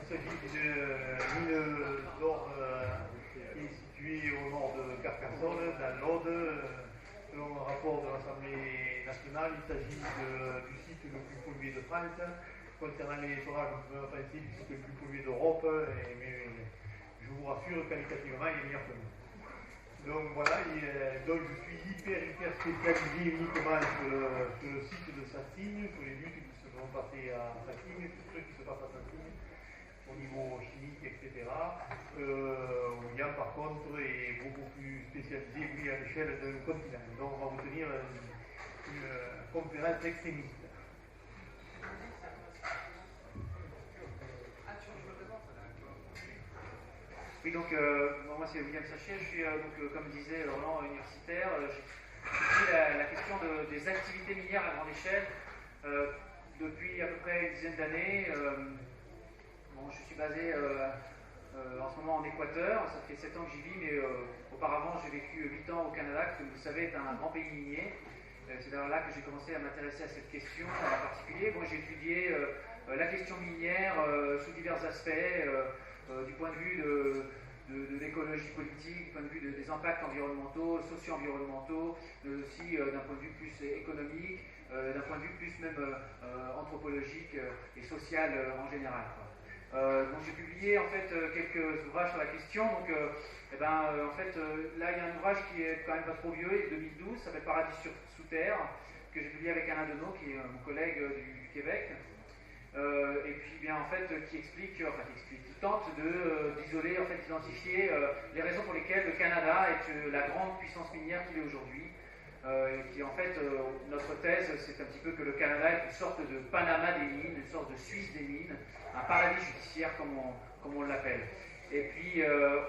s'agit d'une mine d'or qui est située au nord de Carcassonne, dans l'Aude. Selon le rapport de l'Assemblée nationale, il s'agit du site le plus pollué de France. Concernant les forages, on peut penser du site le plus pollué d'Europe, mais je vous rassure, qualitativement, il est meilleur que nous. Donc voilà, donc je suis hyper spécialisé uniquement sur le site de Saint-Cygne, sur les luttes qui se sont passées à Saint-Cygne, tous ceux qui se passent à Saint-Cygne, au niveau chimique, etc. William, par contre, est beaucoup plus spécialisé, lui, à l'échelle d'un continent. Donc on va vous tenir une conférence extrémiste. Oui, donc moi c'est William Sachet, je suis comme disait Roland, universitaire. J'ai la question des activités minières à grande échelle depuis à peu près une dizaine d'années. Je suis basé en ce moment en Équateur, ça fait 7 ans que j'y vis, mais auparavant j'ai vécu 8 ans au Canada, qui, comme vous savez, est un grand pays minier. C'est d'ailleurs là que j'ai commencé à m'intéresser à cette question en particulier. Moi j'ai étudié la question minière sous divers aspects, du point de vue de l'écologie politique, du point de vue des impacts environnementaux, socio-environnementaux, mais aussi d'un point de vue plus économique, d'un point de vue plus même anthropologique et social en général. Donc j'ai publié en fait quelques ouvrages sur la question. Donc en fait là il y a un ouvrage qui est quand même pas trop vieux, il est de 2012, ça s'appelle Paradis sous terre, que j'ai publié avec Alain Deneau, qui est mon collègue du Québec. Et puis bien en fait qui tente d'isoler, en fait d'identifier les raisons pour lesquelles le Canada est la grande puissance minière qu'il est aujourd'hui. Qui en fait, notre thèse, c'est un petit peu que le Canada est une sorte de Panama des mines, une sorte de Suisse des mines, un paradis judiciaire comme on l'appelle. Et puis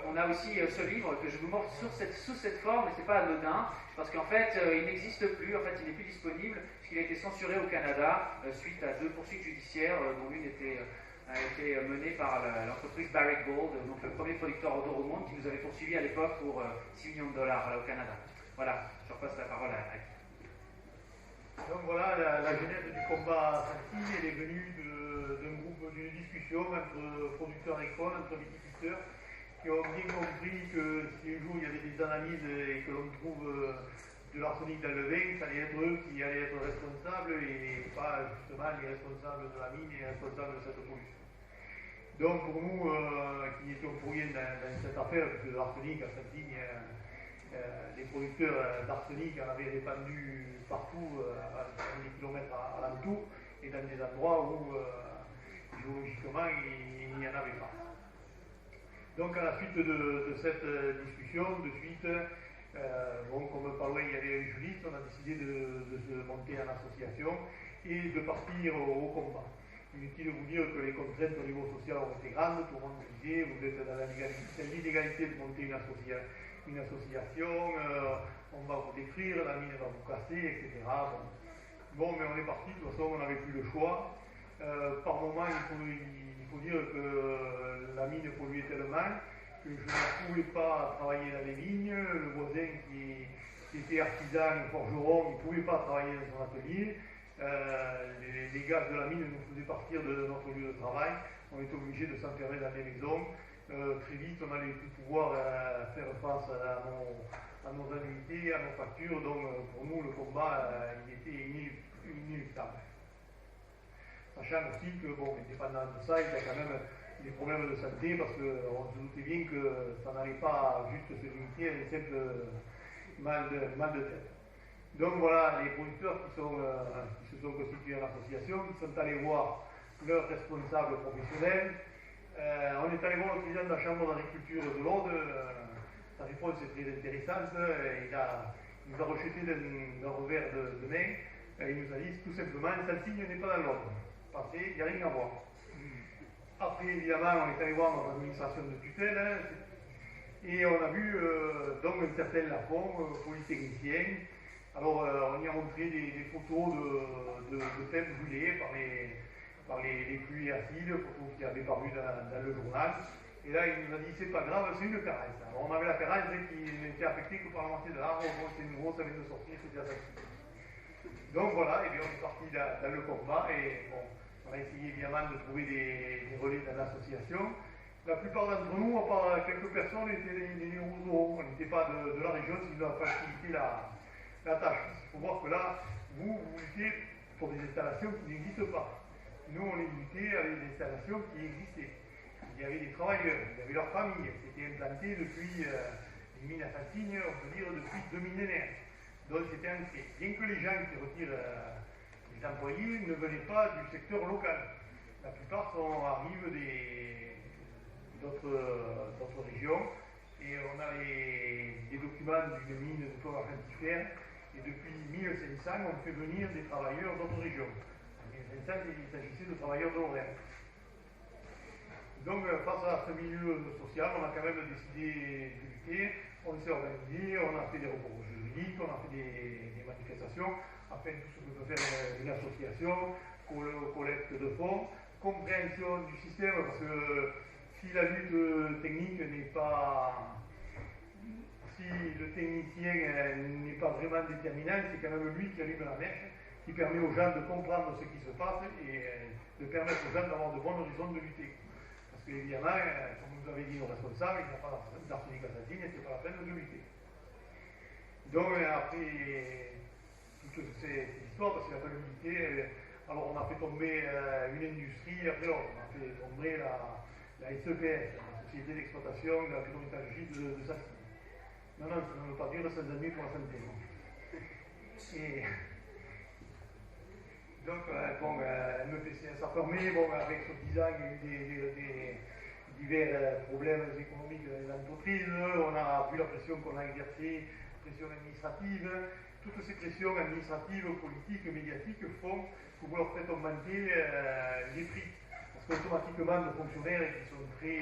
on a aussi ce livre que je vous montre sous cette forme, mais c'est pas anodin, parce qu'en fait il n'existe plus, en fait il n'est plus disponible, puisqu'il a été censuré au Canada suite à 2 poursuites judiciaires, dont l'une a été menée par l'entreprise Barrick Gold, donc le premier producteur d'or au monde, qui nous avait poursuivi à l'époque pour $6 millions au Canada. Voilà, je repasse la parole à Guy. Donc voilà, la genèse du combat à Saint-Cygne, elle est venue d'une discussion entre producteurs agricoles, entre viticulteurs, qui ont bien compris que si un jour il y avait des analyses et que l'on trouve de l'arsenic dans le vin, ça allait être eux qui allaient être responsables et pas justement les responsables de la mine et les responsables de cette pollution. Donc pour nous, qui étions pour rien dans cette affaire, puisque l'arsenic à Saint-Cygne, les producteurs d'arsenic en avaient répandu partout, à des kilomètres alentour, et dans des endroits où géologiquement il n'y en avait pas. Donc à la suite de cette discussion, comme par loin il y avait un juriste, on a décidé de se monter en association et de partir au combat. Inutile de vous dire que les contraintes au niveau social ont été grandes, tout le monde disait, vous êtes dans l'illégalité de monter une association, on va vous détruire, la mine va vous casser, etc. Bon, mais on est parti, de toute façon on n'avait plus le choix. Par moment, il faut dire que la mine polluait tellement que je ne pouvais pas travailler dans les vignes. Le voisin qui était artisan, forgeron, il ne pouvait pas travailler dans son atelier. Les gaz de la mine nous faisaient partir de notre lieu de travail. On était obligé de s'enfermer dans les maisons. Très vite, on n'allait plus pouvoir faire face à nos annuités, à nos factures. Donc, pour nous, le combat, il était inéluctable. Sachant aussi que, indépendant de ça, il y a quand même des problèmes de santé, parce qu'on se doutait bien que ça n'allait pas juste se limiter à un simple mal de tête. Donc voilà, les producteurs qui se sont constitués en association, qui sont allés voir leurs responsables professionnels. On est allé voir le président de la Chambre d'agriculture de l'Aude. Sa réponse est très intéressante. Il nous a rejeté d'un revers de main. Il nous a dit tout simplement, Saint-Cygne n'est pas dans l'ordre. Parce qu'il n'y a rien à voir. Après, évidemment, on est allé voir notre administration de tutelle et on a vu donc un certain Lafont, polytechnicien. Alors, on y a montré des photos de têtes brûlées par les pluies acides, photos qui avaient paru dans le journal. Et là, il nous a dit, c'est pas grave, c'est une carence. Alors, on avait la carence qui n'était affectée que par la moitié de l'arbre. Bon, c'est nouveau, ça vient de sortir, c'était attaqué. Donc voilà, et bien on est parti dans le combat et bon, On a essayé évidemment de trouver des relais dans l'association. La plupart d'entre nous, à part quelques personnes, étaient des Néo-Zoro. On n'était pas de la région, ce qui nous a facilité la tâche. Il faut voir que là, vous luttez pour des installations qui n'existent pas. Nous, on est lutté avec des installations qui existaient. Il y avait des travailleurs, il y avait leur famille. C'était implanté depuis les mines à Saint-Signe, on peut dire depuis 2 millénaires. Donc c'était ancré. Bien que les gens qui retirent les employés ne venaient pas du secteur local. La plupart arrivent d'autres régions. Et on a des documents d'une mine de plomb argentifère. Et depuis 1500, on fait venir des travailleurs d'autres régions. En 1500, il s'agissait de travailleurs de Lorraine. Donc, face à ce milieu social, on a quand même décidé de lutter. On s'est organisé, on a fait des recours juridiques, on a fait des manifestations, afin tout ce que peut faire une association, collecte de fonds, compréhension du système, parce que si la lutte technique n'est pas. Si le technicien n'est pas vraiment déterminant, c'est quand même lui qui allume la mèche, qui permet aux gens de comprendre ce qui se passe et de permettre aux gens d'avoir de bonnes raisons de lutter. Parce qu'évidemment, comme vous avez dit nos responsables, il n'y a pas d'arsenic à Saint-Signe, c'est pas la peine de lutter. Donc après toutes ces histoires, parce qu'il a fallu lutter, alors on a fait tomber une industrie, après on a fait tomber la SEPS, la Société d'exploitation de la pétrométallurgie de Saint-Signe. Non, ça ne veut pas dire sans amis pour la santé. Et donc, MPC s'est fermé, avec ce design, il y a eu des divers problèmes économiques dans les entreprises. On a vu la pression qu'on a exercée, pression administrative. Toutes ces pressions administratives, politiques, médiatiques font que vous leur faites augmenter les prix. Parce qu'automatiquement, nos fonctionnaires qui sont très.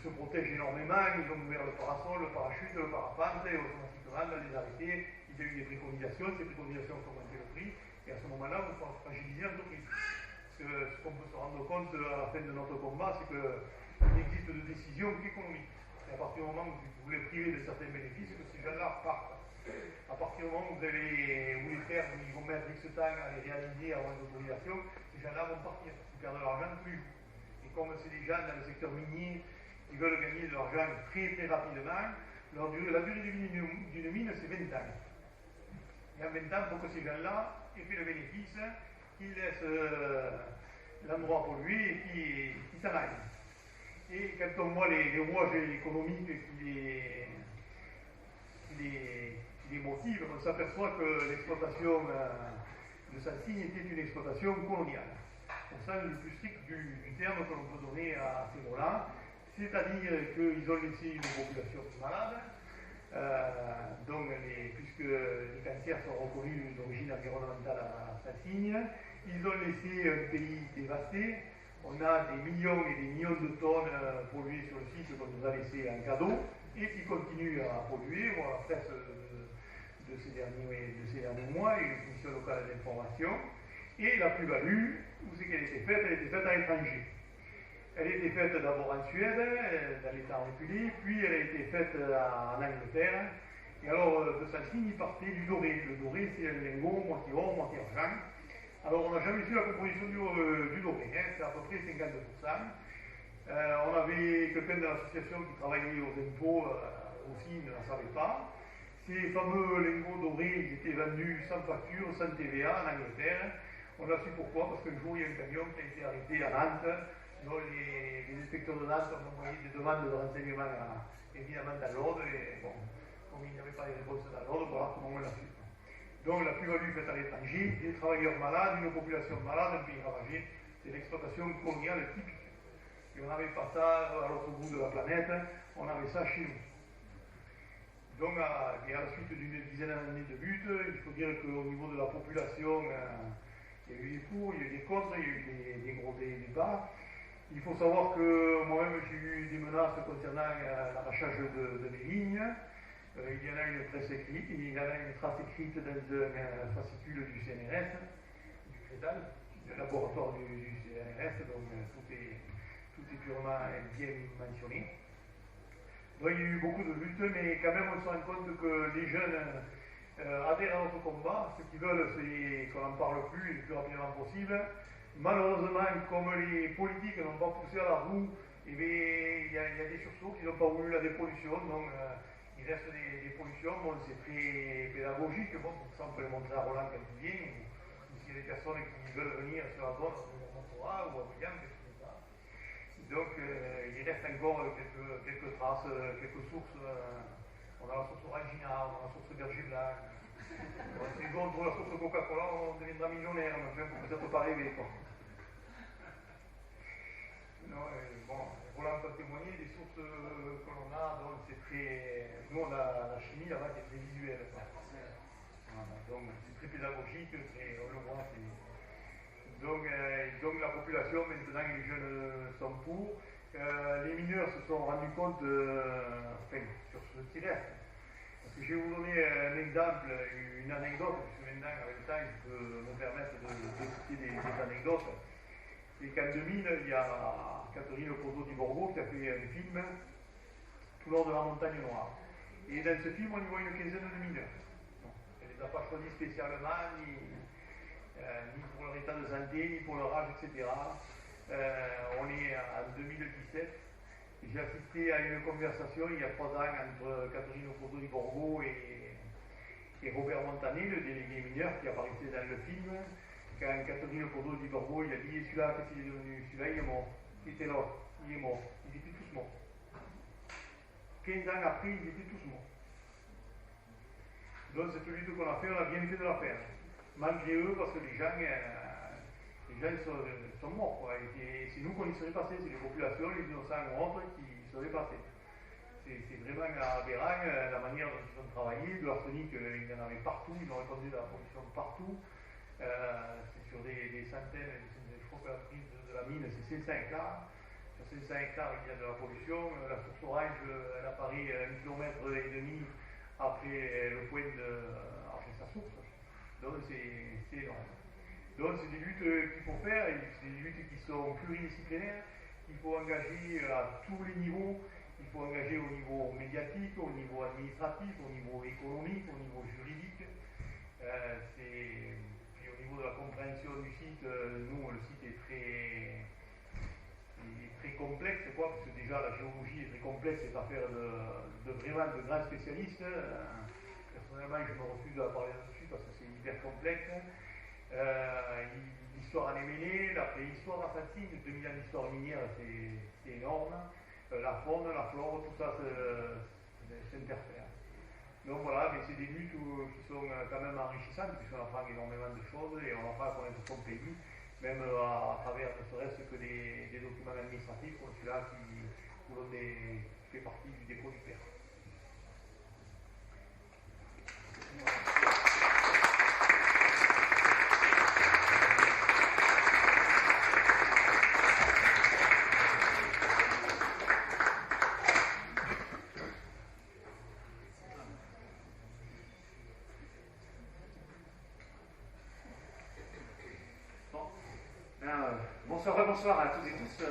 Ils se protègent énormément, ils ont ouvert le parasol, le parachute, le parapente, et automatiquement, dans les arrêtés, il y a eu des préconisations, ces préconisations ont augmenté le prix, et à ce moment-là, il faut fragiliser l'entreprise. Parce que ce qu'on peut se rendre compte à la fin de notre combat, c'est qu'il n'existe de décision qu'économique. C'est à partir du moment où vous voulez priver de certains bénéfices que ces gens-là partent. À partir du moment où vous voulez faire, ils vont mettre X temps à les réaliser avant l'autorisation, ces gens-là vont partir, ils perdent de l'argent tous les jours. Et comme c'est des gens dans le secteur minier, ils veulent gagner de l'argent très très rapidement. La durée de vie d'une mine, c'est 20 ans. Et en 20 ans, il faut que ces gens-là aient fait le bénéfice, qu'ils laissent l'endroit pollué et qu'ils s'en aillent. Et quand on voit les rouages économiques qui les motivent, on s'aperçoit que l'exploitation de Saint-Signe était une exploitation coloniale. Au sens le plus strict du terme que l'on peut donner à ces mots-là. C'est-à-dire qu'ils ont laissé une population malade, puisque les cancers sont reconnus d'origine environnementale à Saint-Signe, ils ont laissé un pays dévasté, on a des millions et des millions de tonnes polluées sur le site qu'on nous a laissé en cadeau, et qui continuent à polluer, on a fait de ces derniers mois, une commission locale d'information, et la plus-value, où c'est qu'elle était faite? Elle était faite à l'étranger. Elle a été faite d'abord en Suède, dans l'État reculé, puis elle a été faite en Angleterre. Et alors, de Saint-Signe, il partait du doré. Le doré, c'est un lingot, moitié or, moitié argent. Alors, on n'a jamais su la composition du doré, c'est à peu près 50%. On avait quelqu'un de l'association qui travaillait aux impôts aussi, il ne la savait pas. Ces fameux lingots dorés, ils étaient vendus sans facture, sans TVA en Angleterre. On a su pourquoi, parce qu'un jour, il y a un camion qui a été arrêté à Nantes. Donc les inspecteurs de Nantes ont envoyé des demandes de renseignement évidemment dans l'ordre, et bon, comme il n'y avait pas de réponse dans l'ordre, voilà comment on l'a su. Donc la plus-value faite à l'étranger, des travailleurs malades, une population malade, un pays ravagé, c'est l'exploitation coloniale typique. Et on n'avait pas ça à l'autre bout de la planète, on avait ça chez nous. Donc à la suite d'une dizaine d'années de lutte, il faut dire qu'au niveau de la population, il y a eu des pour, il y a eu des contre, il y a eu des gros débats. Il faut savoir que moi-même j'ai eu des menaces concernant l'arrachage de mes lignes. Il y en a une trace écrite dans un fascicule du CNRS, du CREDAL, du laboratoire du CNRS, donc tout est purement bien mentionné. Donc il y a eu beaucoup de luttes, mais quand même on se rend compte que les jeunes adhèrent à notre combat. Ce qu'ils veulent, c'est qu'on n'en parle plus le plus rapidement possible. malheureusement, comme les politiques n'ont pas poussé à la roue, il y a des sursauts qui n'ont pas voulu la dépollution, donc il reste des pollutions. Bon, c'est très pédagogique, bon, pour ça on peut le montrer à Roland quand il vient, ou s'il y a des personnes qui veulent venir sur la zone, on le montrera, ou à William, quelque chose comme ça. Donc il reste encore quelques traces, quelques sources. On a la source Orangina, on a la source Berger Blanc. Si on trouve la source Coca-Cola, on deviendra millionnaire, mais enfin, peut-être pas rêver, quoi. Non, bon, Roland peut témoigner des sources que l'on a, donc c'est très. Nous, on a la chimie là-bas qui est très visuelle. Voilà, donc c'est très pédagogique, on le voit. Donc la population, maintenant, les jeunes sont pour. Les mineurs se sont rendus compte, sur ce tirage. Parce que je vais vous donner un exemple, une anecdote, puisque maintenant, avec le temps, je peux me permettre de citer des anecdotes. C'est qu'en 2000, il y a Catherine Poteau di Borgo qui a fait un film tout nord de la montagne noire. Et dans ce film, on y voit une quinzaine de mineurs. Bon, elle ne les a pas choisis spécialement, ni pour leur état de santé, ni pour leur âge, etc. On est en 2017. J'ai assisté à une conversation il y a 3 ans entre Catherine Poteau di Borgo et Robert Montané, le délégué mineur qui apparaissait dans le film. Quand Catherine Poteau di Borgo, il a dit celui-là, qu'est-ce qu'il est devenu? Celui-là, il est mort. Il était là, il est mort. Ils étaient tous morts. 15 ans après, ils étaient tous morts. Donc cette lutte qu'on a fait, on a bien fait de la faire. Malgré eux, parce que les gens sont morts. Quoi. Et c'est nous qu'on y serait passé, c'est les populations, les innocents ou autres qui y seraient passés. C'est vraiment aberrant la manière dont ils ont travaillé. De l'arsenic, il y en avait partout, ils ont répandu de la pollution partout. C'est sur des centaines, je crois que la prise de la mine c'est 500 hectares. Sur 500 hectares, il y a de la pollution. La source Orange, elle apparaît 1,5 km après le point après sa source. Donc c'est énorme. Donc c'est des luttes qu'il faut faire, et c'est des luttes qui sont pluridisciplinaires, qu'il faut engager à tous les niveaux. Il faut engager au niveau médiatique, au niveau administratif, au niveau économique, au niveau juridique. Puis au niveau de la compréhension du site, nous, le site est très complexe, quoi, parce que déjà la géologie est très complexe, c'est affaire de vraiment de grands spécialistes. Personnellement, je me refuse à parler là-dessus parce que c'est hyper complexe. L'histoire en est mêlée, la préhistoire assassine, 2000 ans d'histoire minière, c'est énorme. La faune, la flore, tout ça s'interfère. Donc voilà, mais c'est des luttes qui sont quand même enrichissantes, puisqu'on apprend énormément de choses et on apprend à connaître son pays, même à travers ne serait-ce que des documents administratifs comme celui-là où l'on fait partie du dépôt du père. Voilà. Bonsoir à toutes et tous.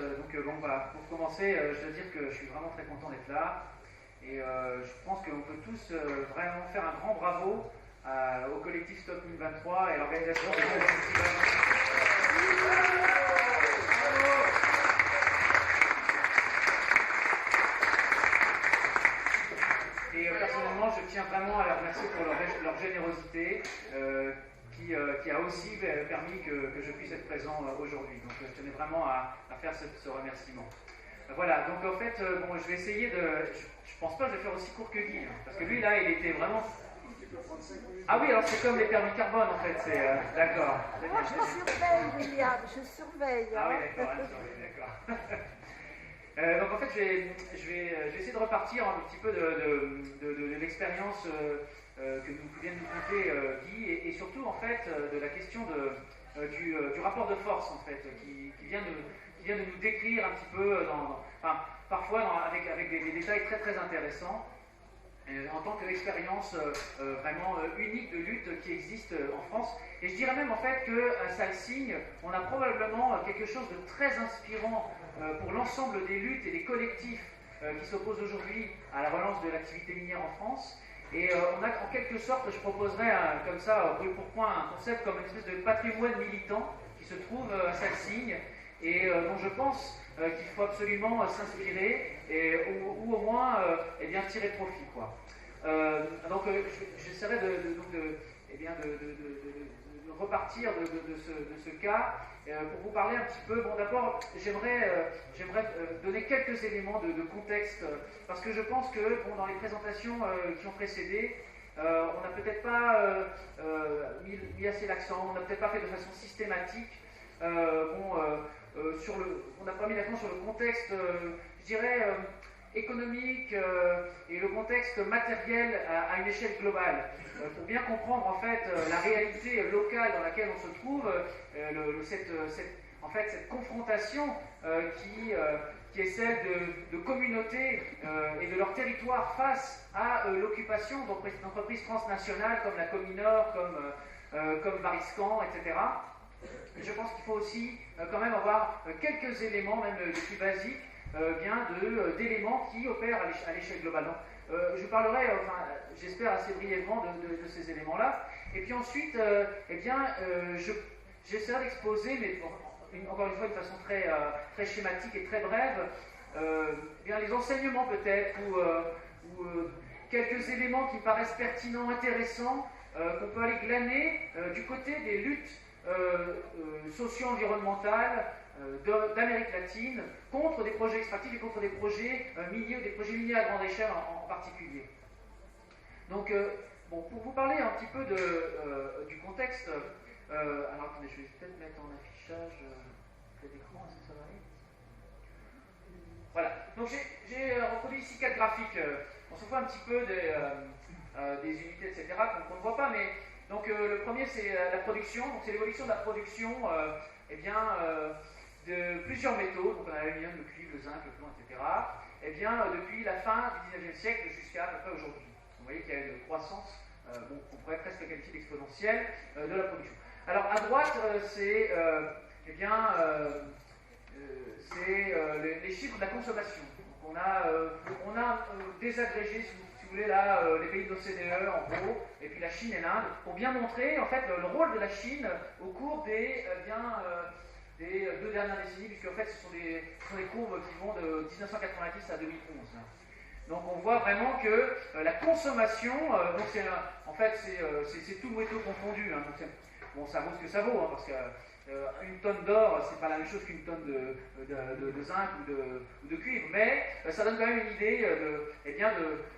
Voilà, pour commencer, je dois dire que je suis vraiment très content d'être là. Et je pense qu'on peut tous vraiment faire un grand bravo au collectif Stop 2023 et à l'organisation de ce festival. Et personnellement, je tiens vraiment à les remercier pour leur générosité. Qui a aussi permis que je puisse être présent aujourd'hui. Donc je tenais vraiment à faire ce remerciement. Voilà, donc en fait, je vais essayer de... Je pense pas que je vais faire aussi court que Guy, parce que lui là, il était vraiment... Ah oui, alors c'est comme les permis carbone en fait, c'est... D'accord. Moi je surveille, William, je surveille. Ah oui, d'accord, donc en fait, je vais essayer de repartir un petit peu de l'expérience... que vient de nous conter Guy, et surtout en fait de la question du rapport de force en fait, qui vient de nous décrire un petit peu, parfois avec des détails très très intéressants, en tant qu'expérience vraiment unique de lutte qui existe en France. Et je dirais même en fait qu'à Salsigne, on a probablement quelque chose de très inspirant pour l'ensemble des luttes et des collectifs qui s'opposent aujourd'hui à la relance de l'activité minière en France. Et on a en quelque sorte, je proposerais comme ça, brûle pour point, un concept comme une espèce de patrimoine militant qui se trouve à Salsigne et dont je pense qu'il faut absolument s'inspirer ou au moins eh bien, tirer profit, quoi. Donc j'essaierai de repartir de ce cas pour vous parler un petit peu. Bon, d'abord, j'aimerais donner quelques éléments de contexte parce que je pense que bon, dans les présentations qui ont précédé, on n'a peut-être pas mis assez l'accent, on n'a peut-être pas fait de façon systématique. On n'a pas mis l'accent sur le contexte, je dirais, économique et le contexte matériel à une échelle globale. Pour bien comprendre en fait la réalité locale dans laquelle on se trouve, cette confrontation qui est celle de communautés et de leur territoire face à l'occupation d'entreprises transnationales comme la Cominor, comme Variscan, etc. Je pense qu'il faut aussi quand même avoir quelques éléments, même les plus basiques, d'éléments qui opèrent à l'échelle globale. Donc, je parlerai, j'espère assez brièvement de ces éléments-là. Et puis ensuite, j'essaierai d'exposer, mais encore une fois de façon très schématique et très brève, les enseignements peut-être, ou quelques éléments qui me paraissent pertinents, intéressants, qu'on peut aller glaner du côté des luttes socio-environnementales d'Amérique latine contre des projets extractifs et contre des projets miniers ou des projets miniers à grande échelle en particulier. Donc, pour vous parler un petit peu du contexte, alors attendez, je vais peut-être mettre en affichage l'écran, est-ce que ça va aller? Voilà, donc j'ai reproduit ici 4 graphiques. On se voit un petit peu des unités, etc., qu'on ne voit pas, mais donc le premier c'est la production, donc c'est l'évolution de la production de plusieurs métaux, donc on a l'aluminium, le cuivre, le zinc, le plomb, etc., depuis la fin du 19e siècle jusqu'à peu près aujourd'hui. Vous voyez qu'il y a une croissance, on pourrait presque qualifier d'exponentielle, de la production. Alors à droite, c'est les chiffres de la consommation. Donc, on a désagrégé, si vous voulez, là, les pays de l'OCDE en gros, et puis la Chine et l'Inde, pour bien montrer en fait le rôle de la Chine au cours des 2 dernières décennies, puisque en fait ce sont des courbes qui vont de 1990 à 2011. Donc on voit vraiment que la consommation, c'est tout métaux confondu. Bon, ça vaut ce que ça vaut, parce qu'une tonne d'or, c'est pas la même chose qu'une tonne de zinc ou de cuivre, mais ça donne quand même une idée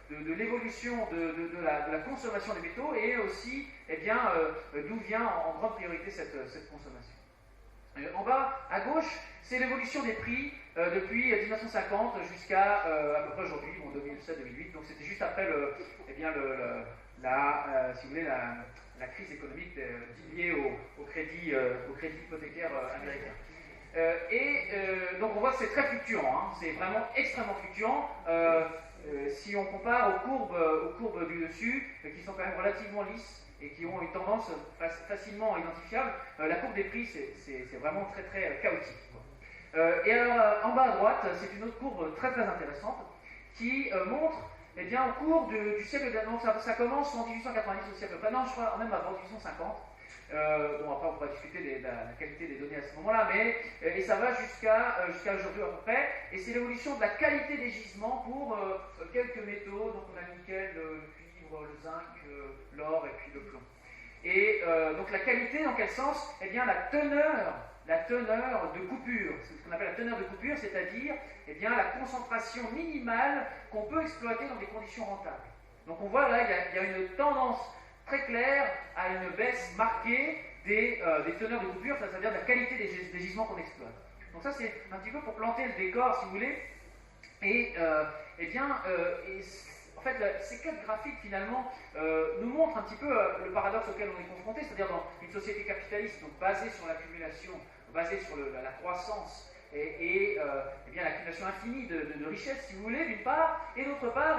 de l'évolution de la consommation des métaux et aussi d'où vient en grande priorité cette consommation. En bas, à gauche, c'est l'évolution des prix depuis 1950 jusqu'à à peu près aujourd'hui, 2007-2008. Donc c'était juste après la crise économique liée au crédit hypothécaire américain. Donc on voit que c'est très fluctuant, c'est vraiment extrêmement fluctuant. Si on compare aux courbes du dessus, qui sont quand même relativement lisses et qui ont une tendance facilement identifiable, la courbe des prix, c'est vraiment très très chaotique. Et alors, en bas à droite, c'est une autre courbe très très intéressante qui montre, au cours du siècle dernier, donc ça commence en 1890 aussi à peu près, non, je crois même avant 1850. Après on pourra discuter de la qualité des données à ce moment-là, et ça va jusqu'à aujourd'hui à peu près, et c'est l'évolution de la qualité des gisements pour quelques métaux, donc on a le nickel, le cuivre, le zinc, l'or et puis le plomb. Et donc la qualité, dans quel sens? La teneur de coupure, c'est ce qu'on appelle la teneur de coupure, c'est-à-dire la concentration minimale qu'on peut exploiter dans des conditions rentables. Donc on voit là, il y a une tendance très claire à une baisse marquée des teneurs de coupure, c'est-à-dire de la qualité des gisements qu'on exploite. Donc ça c'est un petit peu pour planter le décor si vous voulez. En fait, ces 4 graphiques finalement nous montrent un petit peu le paradoxe auquel on est confronté, c'est-à-dire dans une société capitaliste donc basée sur l'accumulation, basée sur la croissance et l'accumulation infinie de richesses, si vous voulez, d'une part, et d'autre part,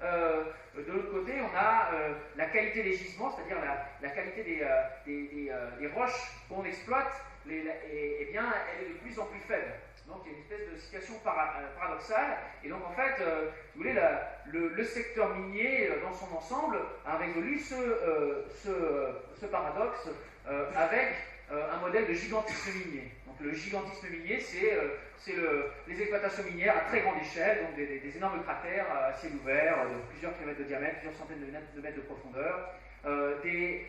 de l'autre côté, on a la qualité des gisements, c'est-à-dire la qualité des roches qu'on exploite, elle est de plus en plus faible. Donc il y a une espèce de situation paradoxale, et donc en fait, si vous voulez, le secteur minier dans son ensemble a résolu ce paradoxe avec un modèle de gigantisme minier. Donc le gigantisme minier, c'est les exploitations minières à très grande échelle, donc des énormes cratères à ciel ouvert, de plusieurs kilomètres de diamètre, plusieurs centaines de mètres de profondeur, des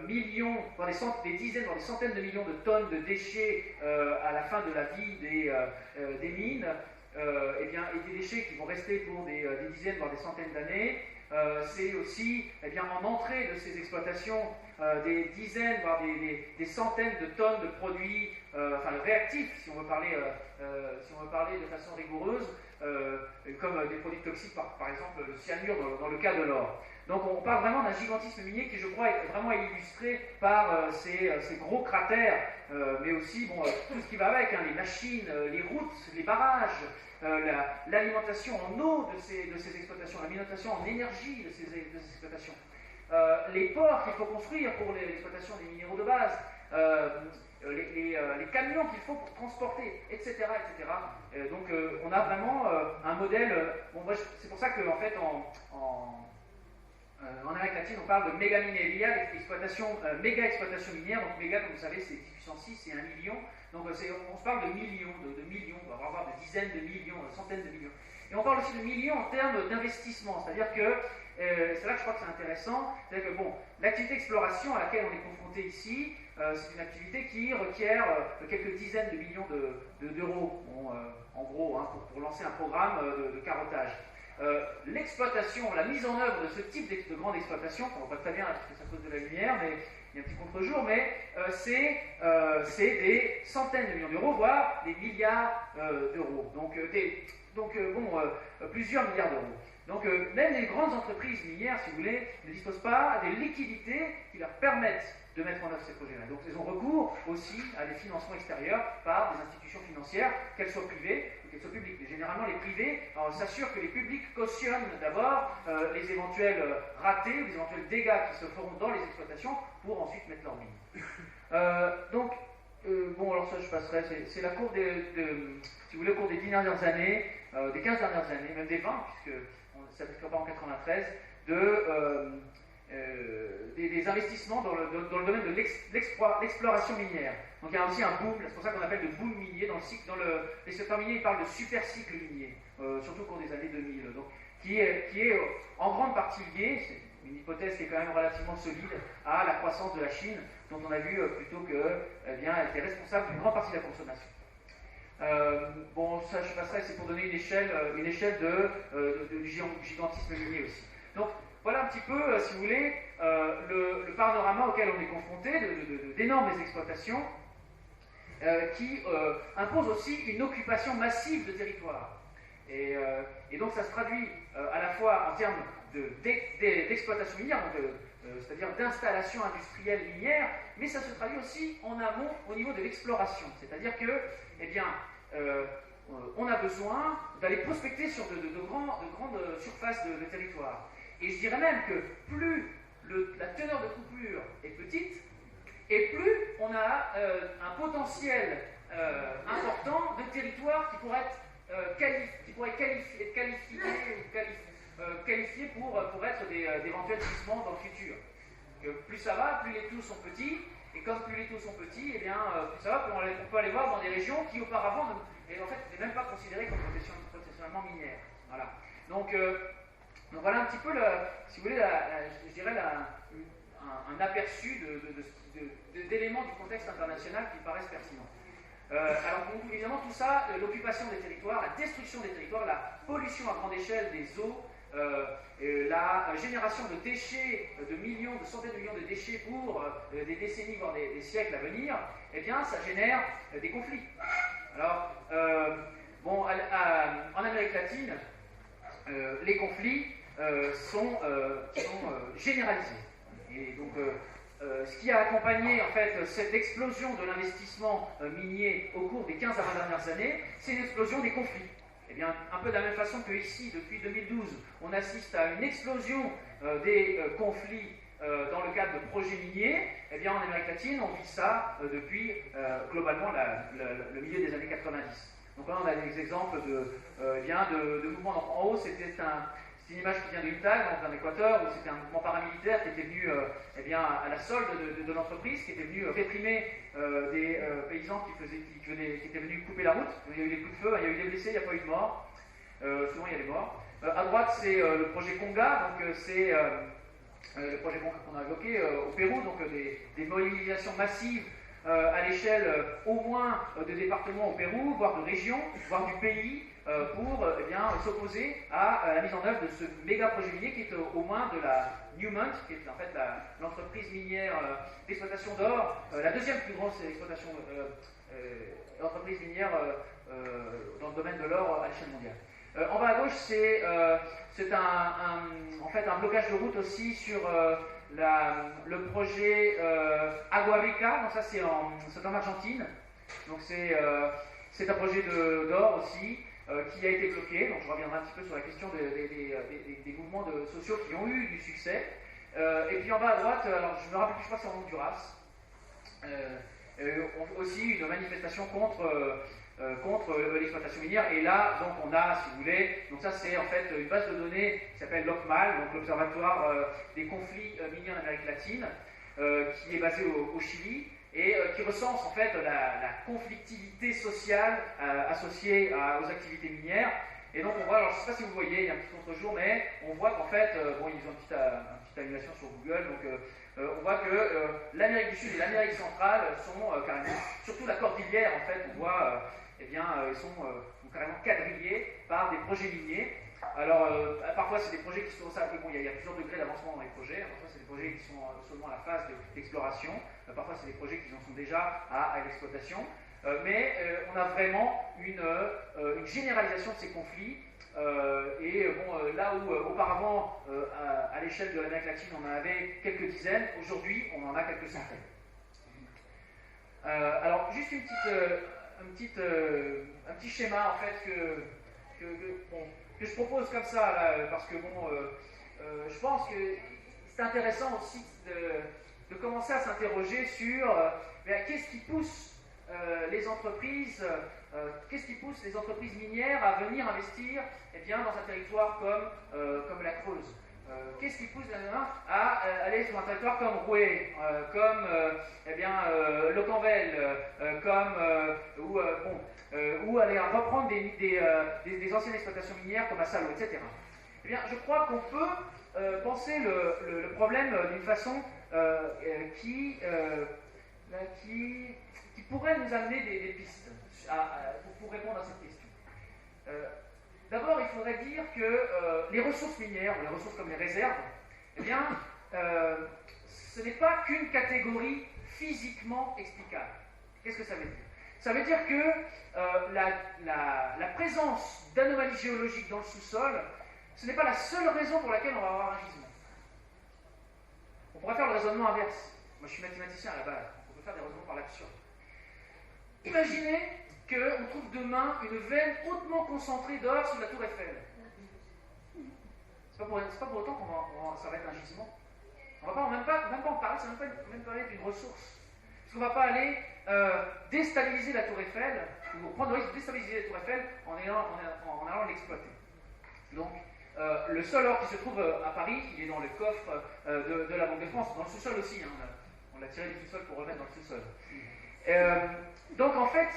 millions, voire des dizaines, voire des centaines de millions de tonnes de déchets à la fin de la vie des mines, et des déchets qui vont rester pour des dizaines, voire des centaines d'années. C'est aussi en entrée de ces exploitations des dizaines, voire des centaines de tonnes de produits réactifs, si on veut parler de façon rigoureuse, comme des produits toxiques, par exemple le cyanure dans le cas de l'or. Donc on parle vraiment d'un gigantisme minier qui, je crois, est vraiment illustré par ces gros cratères, mais aussi tout ce qui va avec, les machines, les routes, les barrages, l'alimentation en eau de ces exploitations, l'alimentation en énergie de ces exploitations, les ports qu'il faut construire pour l'exploitation des minéraux de base, les camions qu'il faut pour transporter, etc. etc. Donc on a vraiment un modèle. C'est pour ça qu'en fait en Amérique latine, on parle de méga-mineria, méga exploitation minière. Donc méga, comme vous savez, c'est 10 puissance 6, c'est 1 million. Donc on se parle de millions, on va avoir de dizaines de millions, de centaines de millions. Et on parle aussi de millions en termes d'investissement, c'est-à-dire que, c'est là que je crois que c'est intéressant, c'est-à-dire que l'activité d'exploration à laquelle on est confronté ici, c'est une activité qui requiert quelques dizaines de millions d'euros, en gros, pour lancer un programme de carottage. L'exploitation, la mise en œuvre de ce type de grande exploitation, on voit pas très bien parce que c'est à cause de la lumière, mais il y a un petit contre-jour, mais c'est des centaines de millions d'euros, voire des milliards d'euros. Donc, plusieurs milliards d'euros. Donc même les grandes entreprises minières, si vous voulez, ne disposent pas des liquidités qui leur permettent de mettre en œuvre ces projets-là. Donc ils ont recours aussi à des financements extérieurs par des institutions financières, qu'elles soient privées ou qu'elles soient publiques. Mais généralement les privés s'assurent que les publics cautionnent d'abord les éventuels ratés ou les éventuels dégâts qui se feront dans les exploitations pour ensuite mettre leur mine. Alors ça je passerai, c'est la courbe si vous voulez, au cours des 10 dernières années, des 15 dernières années, même des 20, puisque ça ne fait pas en 93, des investissements dans le domaine de l'exploration minière. Donc il y a aussi un boom, c'est pour ça qu'on appelle de boom minier les secteurs miniers, ils parlent de super cycle minier, surtout au cours des années 2000, donc, qui est en grande partie lié, c'est une hypothèse qui est quand même relativement solide, à la croissance de la Chine, dont on a vu plutôt qu'elle était responsable d'une grande partie de la consommation. Ça je passerai, c'est pour donner une échelle du gigantisme minier aussi. Donc voilà un petit peu, si vous voulez, le panorama auquel on est confronté, d'énormes exploitations qui imposent aussi une occupation massive de territoire. Et donc ça se traduit à la fois en termes d'exploitation minière, c'est-à-dire d'installation industrielle minière, mais ça se traduit aussi en amont au niveau de l'exploration. C'est-à-dire que, on a besoin d'aller prospecter sur de grandes surfaces de territoire. Et je dirais même que plus la teneur de coupure est petite, et plus on a un potentiel important de territoire qui pourrait être qualifié pour être d'éventuels gisements dans le futur. Plus ça va, plus les trous sont petits, et comme plus les trous sont petits, plus ça va, plus on peut aller voir dans des régions qui auparavant n'étaient même pas considérées comme potentiellement minières. Voilà. Donc voilà un petit peu, si vous voulez, je dirais un aperçu d'éléments du contexte international qui paraissent pertinents. Alors évidemment tout ça, l'occupation des territoires, la destruction des territoires, la pollution à grande échelle des eaux, la génération de déchets, de centaines de millions de déchets pour des décennies, voire des siècles à venir, ça génère des conflits. Alors, en Amérique latine, les conflits sont généralisés. Et donc, ce qui a accompagné en fait cette explosion de l'investissement minier au cours des 15 à 20 dernières années, c'est une explosion des conflits. Un peu de la même façon que ici, depuis 2012, on assiste à une explosion des conflits dans le cadre de projets miniers, en Amérique latine, on vit ça depuis globalement le milieu des années 90. Donc là, on a des exemples de mouvements. En haut, c'était C'est une image qui vient de Utah, dans l'Équateur, où c'était un mouvement paramilitaire qui était venu à la solde de l'entreprise, qui était venu réprimer des paysans qui étaient venus couper la route. Il y a eu des coups de feu, il y a eu des blessés, il n'y a pas eu de morts. Souvent il y a des morts. À droite, c'est le projet Conga, donc c'est le projet Conga qu'on a évoqué au Pérou, donc des mobilisations massives à l'échelle au moins de départements au Pérou, voire de régions, voire du pays, pour s'opposer à la mise en œuvre de ce méga projet minier qui est au moins de la Newmont, qui est en fait l'entreprise minière d'exploitation d'or, la deuxième plus grosse exploitation entreprise minière dans le domaine de l'or à l'échelle mondiale. En bas à gauche, c'est en fait un blocage de route aussi sur le projet Agua Rica. Donc ça, c'est en Argentine. Donc c'est un projet d'or aussi qui a été bloqué. Donc je reviendrai un petit peu sur la question des mouvements sociaux qui ont eu du succès. Et puis en bas à droite, alors je me rappelle plus, je crois que c'est en Honduras. Aussi une manifestation contre l'exploitation minière. Et là, donc on a, si vous voulez, donc ça c'est en fait une base de données qui s'appelle l'OCMAL, donc l'Observatoire des conflits miniers en Amérique latine, qui est basé au Chili et qui recense en fait la conflictivité sociale associée aux activités minières. Et donc on voit, alors je ne sais pas si vous voyez, il y a un petit contre-jour, mais on voit qu'en fait, bon, ils ont une petite animation sur Google, donc on voit que l'Amérique du Sud et l'Amérique centrale sont carrément, surtout la Cordillère en fait, on voit, ils sont carrément quadrillés par des projets miniers. Alors parfois c'est des projets qui sont ça, bon, il y a plusieurs degrés d'avancement dans les projets, parfois c'est des projets qui sont seulement à la phase d'exploration, parfois c'est des projets qui en sont déjà à l'exploitation. Mais on a vraiment une généralisation de ces conflits. Là où auparavant, à l'échelle de l'Amérique latine, on en avait quelques dizaines, aujourd'hui, on en a quelques centaines. Alors, juste un petit schéma, en fait, que je propose comme ça, là, parce que, je pense que c'est intéressant aussi de commencer à s'interroger sur qu'est-ce qui pousse les entreprises minières à venir investir dans un territoire comme la Creuse. Qu'est-ce qui pousse à aller sur un territoire comme Roué, comme Locquenvel, ou aller reprendre des anciennes exploitations minières comme à Salo, etc. Eh bien, je crois qu'on peut penser le problème d'une façon qui pourrait nous amener des pistes pour répondre à cette question. D'abord, il faudrait dire que les ressources minières, ou les ressources comme les réserves, ce n'est pas qu'une catégorie physiquement explicable. Qu'est-ce que ça veut dire? Ça veut dire que la présence d'anomalies géologiques dans le sous-sol, ce n'est pas la seule raison pour laquelle on va avoir un gisement. On pourrait faire le raisonnement inverse. Moi, je suis mathématicien à la base. On peut faire des raisonnements par l'absurde. Imaginez qu'on trouve demain une veine hautement concentrée d'or sur la tour Eiffel. C'est pas pour autant ça va être un gisement. On va même pas en parler, ça ne va même pas être une ressource. Parce qu'on ne va pas aller déstabiliser la tour Eiffel, ou prendre le risque de déstabiliser la tour Eiffel en allant l'exploiter. Donc, le seul or qui se trouve à Paris, il est dans le coffre de la Banque de France, dans le sous-sol aussi. On l'a tiré du sous-sol pour remettre dans le sous-sol. Donc en fait,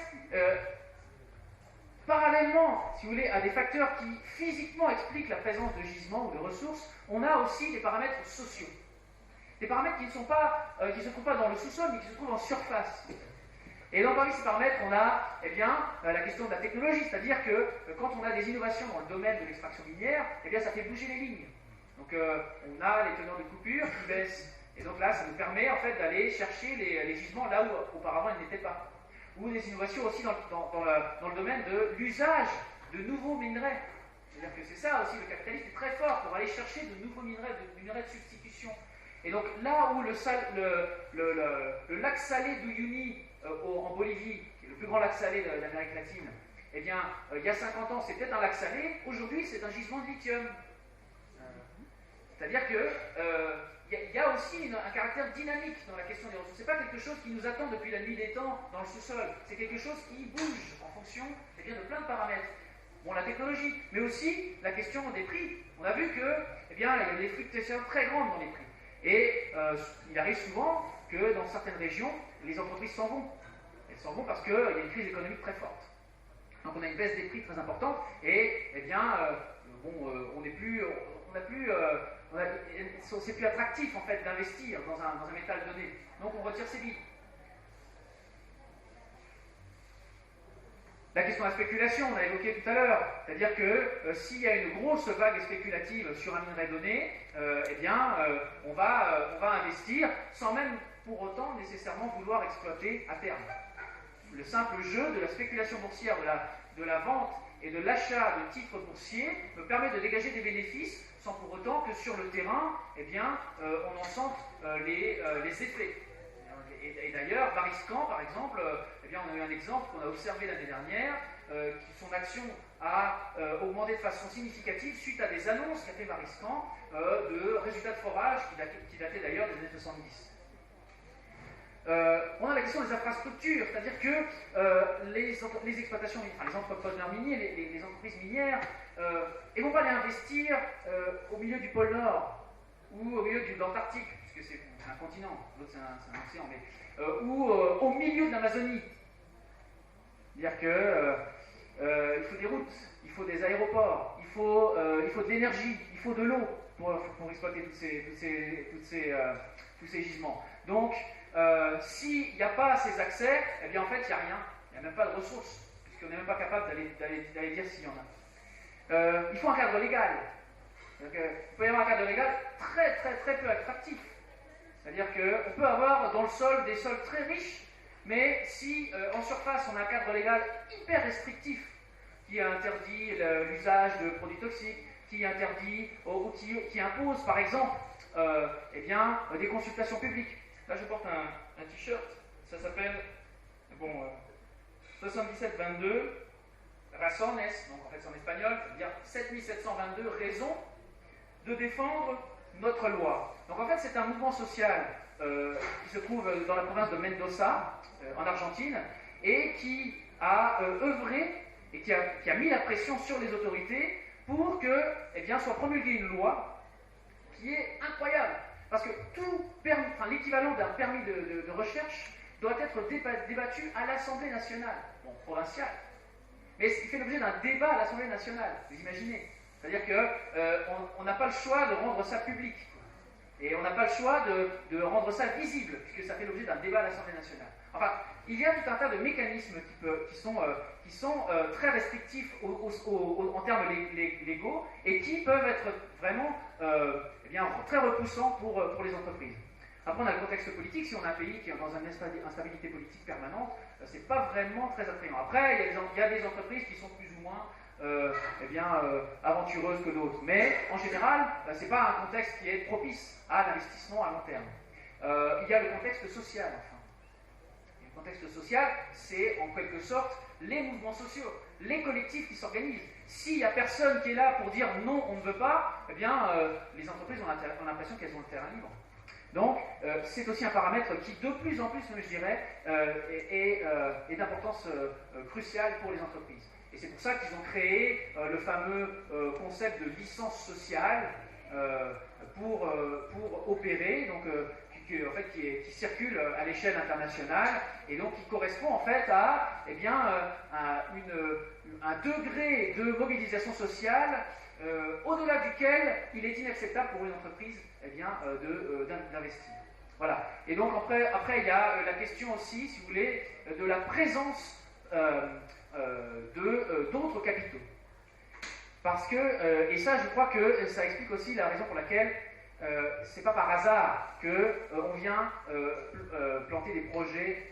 parallèlement, si vous voulez, à des facteurs qui physiquement expliquent la présence de gisements ou de ressources, on a aussi des paramètres sociaux. Des paramètres qui ne se trouvent pas dans le sous-sol, mais qui se trouvent en surface. Et donc parmi ces paramètres, on a la question de la technologie, c'est-à-dire que quand on a des innovations dans le domaine de l'extraction minière, ça fait bouger les lignes. Donc on a les teneurs de coupure qui baissent. Et donc là, ça nous permet en fait d'aller chercher les gisements là où auparavant ils n'étaient pas. Ou des innovations aussi dans le domaine de l'usage de nouveaux minerais. C'est-à-dire que c'est ça aussi, le capitalisme est très fort pour aller chercher de nouveaux minerais, de substitution. Et donc là où le lac salé d'Uyuni en Bolivie, qui est le plus grand lac salé de l'Amérique latine, il y a 50 ans c'était un lac salé, aujourd'hui c'est un gisement de lithium. C'est-à-dire que il y a aussi un caractère dynamique dans la question des ressources. Ce n'est pas quelque chose qui nous attend depuis la nuit des temps dans le sous-sol. C'est quelque chose qui bouge en fonction de plein de paramètres. Bon, la technologie, mais aussi la question des prix. On a vu que, eh bien, il y a des fluctuations très grandes dans les prix. Et il arrive souvent que dans certaines régions, les entreprises s'en vont. Elles s'en vont parce qu'il y a une crise économique très forte. Donc on a une baisse des prix très importante et, eh bien, c'est plus attractif en fait d'investir dans un métal donné. Donc on retire ses billes. La question de la spéculation, on l'a évoqué tout à l'heure, c'est-à-dire que s'il y a une grosse vague spéculative sur un minerai donné, on va investir sans même pour autant nécessairement vouloir exploiter à terme. Le simple jeu de la spéculation boursière, de la vente et de l'achat de titres boursiers me permet de dégager des bénéfices sans pour autant que sur le terrain, on en sente les effets. Et d'ailleurs, Variscan, par exemple, on a eu un exemple qu'on a observé l'année dernière, son action a augmenté de façon significative suite à des annonces qu'a fait Variscan de résultats de forage qui dataient d'ailleurs des années 70. On a la question des infrastructures, c'est-à-dire que les exploitations, les entrepreneurs miniers, les entreprises minières, ils ne vont pas aller investir au milieu du pôle Nord ou au milieu de l'Antarctique, puisque c'est un continent, l'autre c'est un océan, mais, ou au milieu de l'Amazonie. C'est-à-dire qu'il faut des routes, il faut des aéroports, il faut de l'énergie, il faut de l'eau pour exploiter tous ces gisements. Donc, s'il n'y a pas ces accès, eh bien en fait il n'y a rien, il n'y a même pas de ressources, puisqu'on n'est même pas capable d'aller dire s'il y en a. Il faut un cadre légal. Donc, il peut y avoir un cadre légal très très très peu attractif. C'est-à-dire qu'on peut avoir dans le sol des sols très riches, mais si en surface on a un cadre légal hyper restrictif qui interdit l'usage de produits toxiques, qui interdit ou qui impose par exemple des consultations publiques. Là je porte un t-shirt, ça s'appelle 7722 razones, donc en fait c'est en espagnol, ça veut dire 7722 raisons de défendre notre loi. Donc en fait c'est un mouvement social qui se trouve dans la province de Mendoza, en Argentine, et qui a œuvré et qui a mis la pression sur les autorités pour que soit promulguée une loi qui est incroyable. Parce que l'équivalent d'un permis de recherche doit être débattu à l'Assemblée nationale, provinciale. Mais il fait l'objet d'un débat à l'Assemblée nationale, vous imaginez. C'est-à-dire qu'on n'a pas le choix de rendre ça public. Et on n'a pas le choix de rendre ça visible, puisque ça fait l'objet d'un débat à l'Assemblée nationale. Enfin, il y a tout un tas de mécanismes qui sont très restrictifs en termes légaux et qui peuvent être vraiment très repoussants pour les entreprises. Après, on a le contexte politique. Si on a un pays qui est dans une instabilité politique permanente, c'est pas vraiment très attrayant. Après, il y a des entreprises qui sont plus ou moins aventureuses que d'autres. Mais en général, c'est pas un contexte qui est propice à l'investissement à long terme. Il y a le contexte social, enfin. Et le contexte social, c'est en quelque sorte les mouvements sociaux, les collectifs qui s'organisent. S'il n'y a personne qui est là pour dire non, on ne veut pas, les entreprises ont l'impression qu'elles ont le terrain libre. Donc, c'est aussi un paramètre qui, de plus en plus, je dirais, est d'importance cruciale pour les entreprises. Et c'est pour ça qu'ils ont créé le fameux concept de licence sociale pour opérer, donc, qui circule à l'échelle internationale et donc qui correspond en fait à un degré de mobilisation sociale au-delà duquel il est inacceptable pour une entreprise d'investir. Voilà. Et donc après il y a la question aussi, si vous voulez, de la présence d'autres capitaux. Parce que, et ça je crois que ça explique aussi la raison pour laquelle c'est pas par hasard qu'on vient planter des projets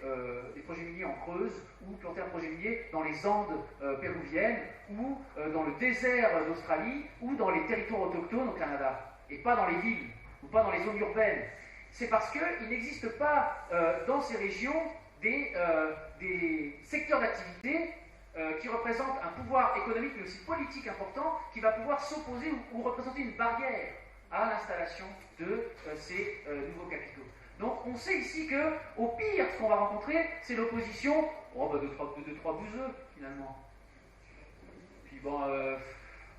miniers en Creuse ou planter un projet minier dans les Andes péruviennes ou dans le désert d'Australie ou dans les territoires autochtones au Canada et pas dans les villes ou pas dans les zones urbaines. C'est parce qu'il n'existe pas dans ces régions des secteurs d'activité qui représentent un pouvoir économique mais aussi politique important qui va pouvoir s'opposer ou représenter une barrière à l'installation de ces nouveaux capitaux. Donc on sait ici que, au pire, ce qu'on va rencontrer, c'est l'opposition de trois bouseux, finalement. Puis puis bon,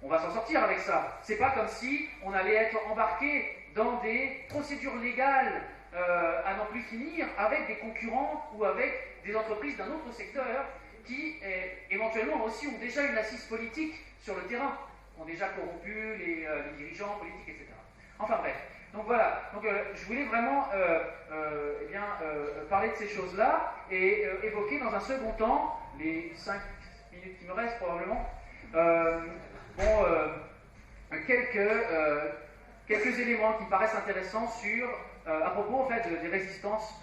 on va s'en sortir avec ça. C'est pas comme si on allait être embarqué dans des procédures légales à n'en plus finir avec des concurrents ou avec des entreprises d'un autre secteur qui éventuellement aussi ont déjà une assise politique sur le terrain, ont déjà corrompu les dirigeants politiques, etc. Enfin bref. Donc voilà, donc, je voulais vraiment parler de ces choses-là et évoquer dans un second temps, les 5 minutes qui me restent probablement, quelques éléments qui me paraissent intéressants à propos en fait, des résistances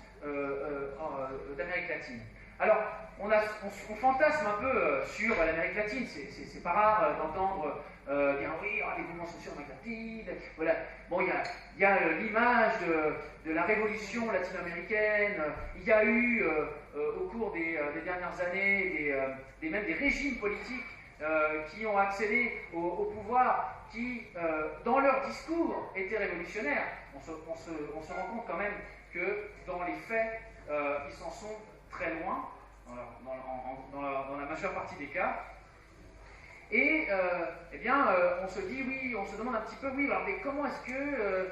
d'Amérique latine. Alors, on fantasme un peu sur l'Amérique latine, c'est pas rare d'entendre dire oui, les mouvements sociaux en Amérique latine, voilà. Bon, il y a l'image de la révolution latino-américaine, il y a eu au cours des dernières années même des régimes politiques qui ont accédé au pouvoir, qui, dans leur discours, étaient révolutionnaires. On se rend compte quand même que dans les faits, ils s'en sont très loin, dans la majeure partie des cas. Et on se dit, oui, on se demande un petit peu, oui, alors, mais comment est-ce que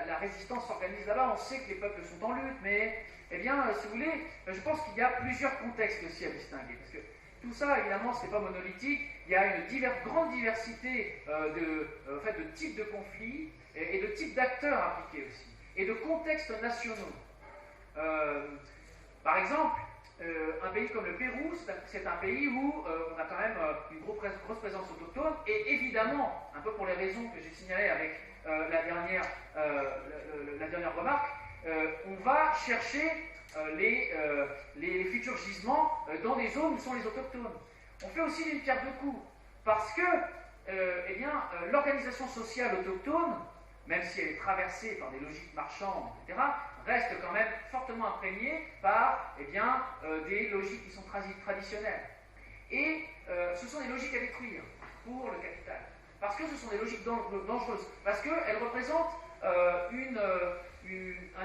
la résistance s'organise là-bas? On sait que les peuples sont en lutte, mais, si vous voulez, je pense qu'il y a plusieurs contextes aussi à distinguer. Parce que tout ça, évidemment, ce n'est pas monolithique. Il y a une grande diversité de types de conflits et de types d'acteurs impliqués aussi, et de contextes nationaux. Par exemple, un pays comme le Pérou, c'est un pays où on a quand même une grosse présence autochtone, et évidemment, un peu pour les raisons que j'ai signalées avec la dernière remarque, on va chercher les futurs gisements dans des zones où sont les autochtones. On fait aussi d'une pierre deux coups, parce que l'organisation sociale autochtone, même si elle est traversée par des logiques marchandes, etc., reste quand même fortement imprégnée par des logiques qui sont traditionnelles. Et ce sont des logiques à détruire pour le capital, parce que ce sont des logiques dangereuses, parce qu'elles représentent un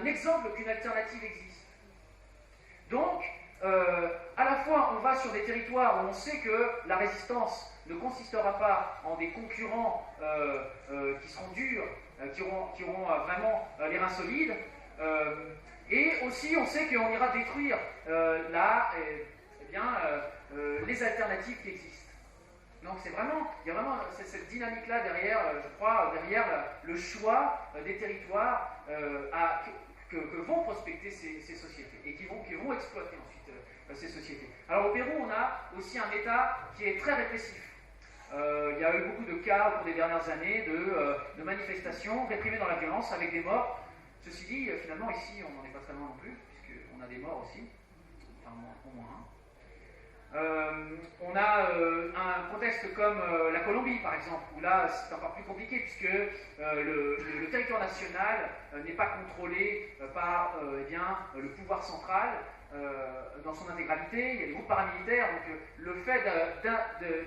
exemple qu'une alternative existe. Donc, à la fois, on va sur des territoires où on sait que la résistance ne consistera pas en des concurrents qui seront durs, qui auront vraiment les reins solides, et aussi on sait qu'on ira détruire les alternatives qui existent. Donc il y a vraiment cette dynamique-là derrière, je crois, derrière le choix des territoires que vont prospecter ces sociétés et qui vont exploiter ensuite ces sociétés. Alors au Pérou, on a aussi un État qui est très répressif. Il y a eu beaucoup de cas au cours des dernières années de manifestations réprimées dans la violence avec des morts. Ceci dit, finalement, ici, on n'en est pas très loin non plus, puisqu'on a des morts aussi, enfin au moins un. On a un contexte comme la Colombie, par exemple, où là, c'est encore plus compliqué, puisque le territoire national n'est pas contrôlé par le pouvoir central dans son intégralité. Il y a des groupes paramilitaires, donc le fait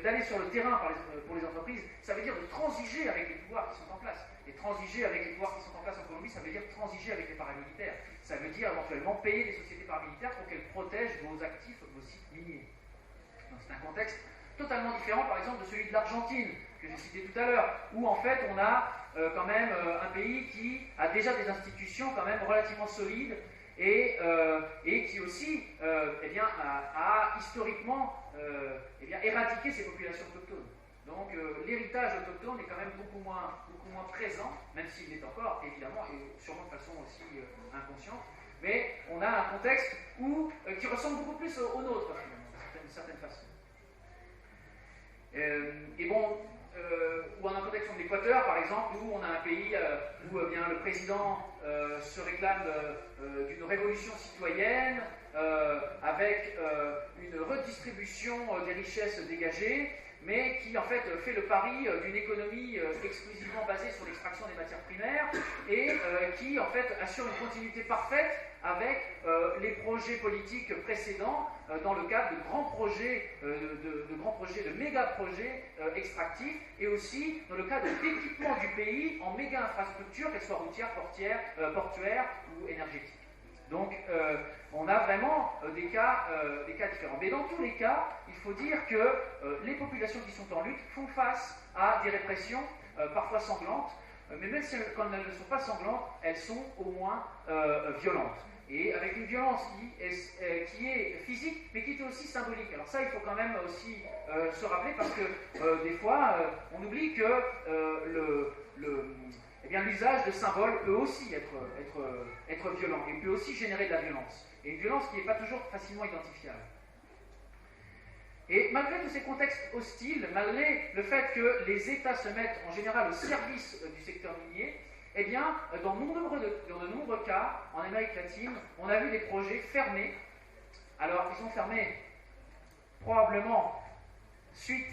d'aller sur le terrain pour les entreprises, ça veut dire de transiger avec les pouvoirs qui sont en place. Et transiger avec les pouvoirs qui sont en place en Colombie, ça veut dire transiger avec les paramilitaires. Ça veut dire éventuellement payer des sociétés paramilitaires pour qu'elles protègent vos actifs, vos sites miniers. Donc c'est un contexte totalement différent, par exemple, de celui de l'Argentine, que j'ai cité tout à l'heure, où en fait on a quand même un pays qui a déjà des institutions quand même relativement solides et qui aussi a historiquement éradiqué ces populations autochtones. Donc l'héritage autochtone est quand même beaucoup moins présent, même s'il est encore, évidemment, et sûrement de façon aussi inconsciente, mais on a un contexte qui ressemble beaucoup plus au nôtre, finalement, d'une certaine façon. Ou en un contexte comme l'Équateur, par exemple, où on a un pays où le président se réclame d'une révolution citoyenne, avec une redistribution des richesses dégagées, mais qui en fait fait le pari d'une économie exclusivement basée sur l'extraction des matières primaires et qui en fait assure une continuité parfaite avec les projets politiques précédents dans le cadre de grands projets, de méga-projets extractifs et aussi dans le cadre d'équipement du pays en méga-infrastructures, qu'elles soient routières, portuaires ou énergétiques. Donc, on a vraiment des cas différents. Mais dans tous les cas, il faut dire que les populations qui sont en lutte font face à des répressions, parfois sanglantes, mais même si quand elles ne sont pas sanglantes, elles sont au moins violentes. Et avec une violence qui est physique, mais qui est aussi symbolique. Alors ça, il faut quand même aussi se rappeler, parce que des fois, on oublie que l'usage de symboles peut aussi être violent, et peut aussi générer de la violence. Et une violence qui n'est pas toujours facilement identifiable. Et malgré tous ces contextes hostiles, malgré le fait que les États se mettent en général au service du secteur minier, eh bien, dans de nombreux cas, en Amérique latine, on a vu des projets fermés. Alors, ils sont fermés probablement suite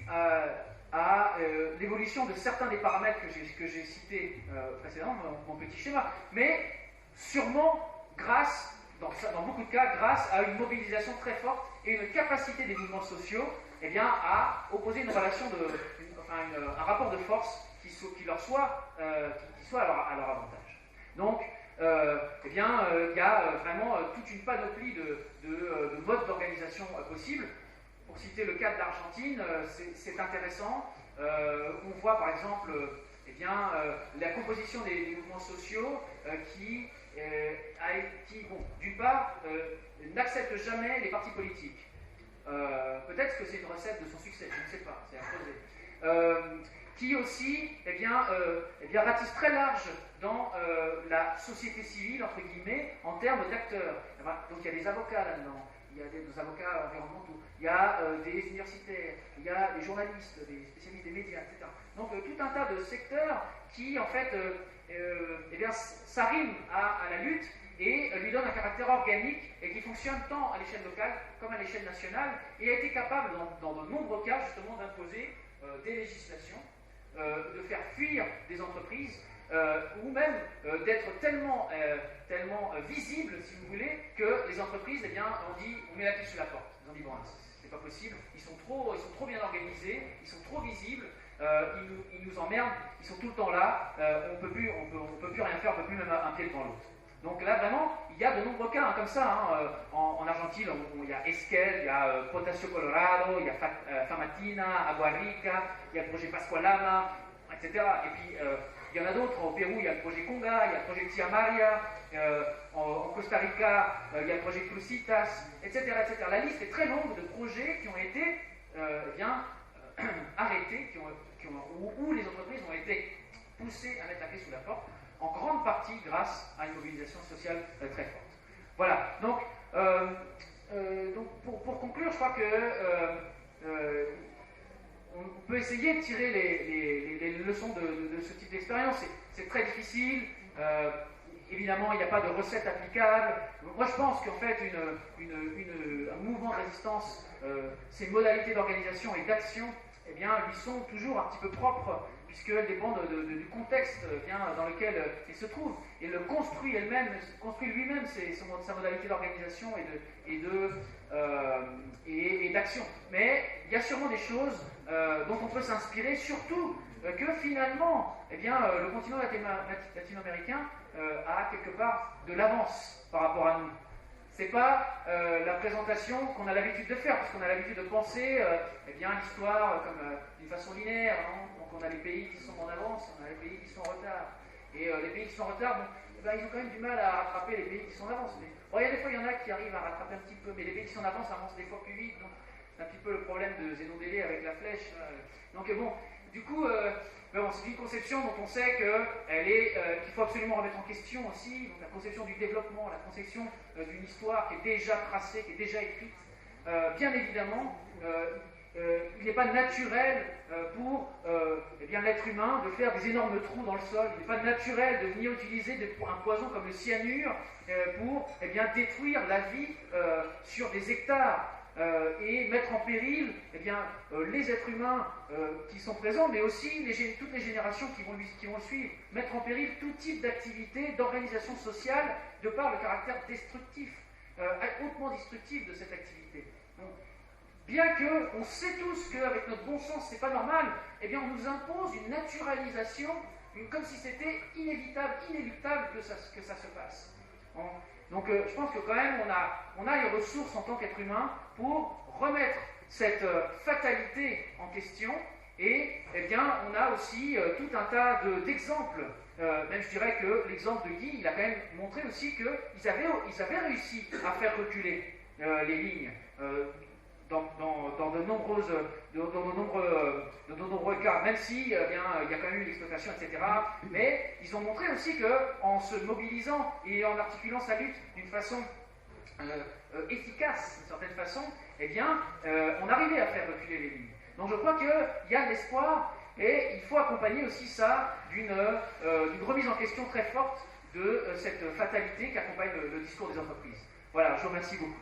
à l'évolution de certains des paramètres que j'ai cités précédemment, mon petit schéma, mais sûrement grâce, dans beaucoup de cas, grâce à une mobilisation très forte et une capacité des mouvements sociaux, eh bien, à opposer une relation un rapport de force qui leur soit à leur avantage. Donc, il y a vraiment toute une panoplie de modes d'organisation possibles. Pour citer le cas de l'Argentine, c'est intéressant. On voit par exemple la composition des mouvements sociaux qui d'une part, n'acceptent jamais les partis politiques. Peut-être que c'est une recette de son succès, je ne sais pas, c'est à creuser. Qui aussi ratisse très large dans la société civile, entre guillemets, en termes d'acteurs. Donc il y a des avocats là-dedans, il y a des avocats environnementaux, il y a des universitaires, il y a des journalistes, des spécialistes des médias, etc. Donc tout un tas de secteurs qui, en fait, s'arriment à la lutte et lui donne un caractère organique et qui fonctionne tant à l'échelle locale comme à l'échelle nationale, et a été capable, dans de nombreux cas, justement, d'imposer des législations, de faire fuir des entreprises, ou même d'être tellement visible, si vous voulez, que les entreprises, on met la clé sous la porte. Ils ont dit, bon, c'est pas possible, ils sont trop bien organisés, ils sont trop visibles, ils nous emmerdent, ils sont tout le temps là, on peut plus rien faire, on peut plus même un pied devant l'autre. Donc là, vraiment, il y a de nombreux cas comme ça. En Argentine, il y a Esquel, il y a Potasio Colorado, il y a Famatina, Agua Rica, il y a le projet Pascualama, etc. Et puis, il y en a d'autres. Au Pérou, il y a le projet Conga, il y a le projet Tia Maria, en Costa Rica, il y a le projet Crucitas, etc., etc. La liste est très longue de projets qui ont été arrêtés, où les entreprises ont été poussées à mettre la clé sous la porte, en grande partie grâce à une mobilisation sociale très forte. Voilà, donc pour conclure, je crois que on peut essayer de tirer les leçons de ce type d'expérience. C'est très difficile, évidemment il n'y a pas de recette applicable. Moi je pense qu'en fait un mouvement de résistance, ses modalités d'organisation et d'action, lui sont toujours un petit peu propres, puisqu'elles dépendent du contexte dans lequel il se trouve. Et le construit lui-même sa modalité d'organisation et d'action. Mais il y a sûrement des choses dont on peut s'inspirer, surtout que finalement, le continent latino-américain a quelque part de l'avance par rapport à nous. C'est pas la présentation qu'on a l'habitude de faire, parce qu'on a l'habitude de penser l'histoire comme d'une façon linéaire. Donc on a les pays qui sont en avance, on a les pays qui sont en retard. Et les pays qui sont en retard, ils ont quand même du mal à rattraper les pays qui sont en avance. Il y a des fois, il y en a qui arrivent à rattraper un petit peu, mais les pays qui sont en avance avancent des fois plus vite. Donc c'est un petit peu le problème de Zénon Délé avec la flèche. Donc du coup, c'est une conception dont on sait qu'il faut absolument remettre en question aussi. Donc la conception du développement, la conception d'une histoire qui est déjà tracée, qui est déjà écrite. Bien évidemment, il n'est pas naturel pour l'être humain de faire des énormes trous dans le sol. Il n'est pas naturel de venir utiliser un poison comme le cyanure pour détruire la vie sur des hectares. Et mettre en péril les êtres humains qui sont présents, mais aussi toutes les générations qui vont le suivre. Mettre en péril tout type d'activité, d'organisation sociale, de par le caractère destructif, hautement destructif de cette activité. Donc, bien qu'on sait tous qu'avec notre bon sens, c'est pas normal, on nous impose une naturalisation, comme si c'était inévitable, inéluctable que ça se passe. Donc je pense que quand même on a les ressources en tant qu'être humain pour remettre cette fatalité en question. Et eh bien, on a aussi tout un tas d'exemples. Même je dirais que l'exemple de Guy, il a quand même montré aussi qu'ils avaient réussi à faire reculer les lignes dans de nombreux cas, même si il y a quand même eu l'exploitation, etc. Mais ils ont montré aussi qu'en se mobilisant et en articulant sa lutte d'une façon efficace, d'une certaine façon, eh bien, on arrivait à faire reculer les lignes. Donc je crois qu'il y a de l'espoir et il faut accompagner aussi ça d'une remise en question très forte de cette fatalité qui accompagne le discours des entreprises. Voilà, je vous remercie beaucoup.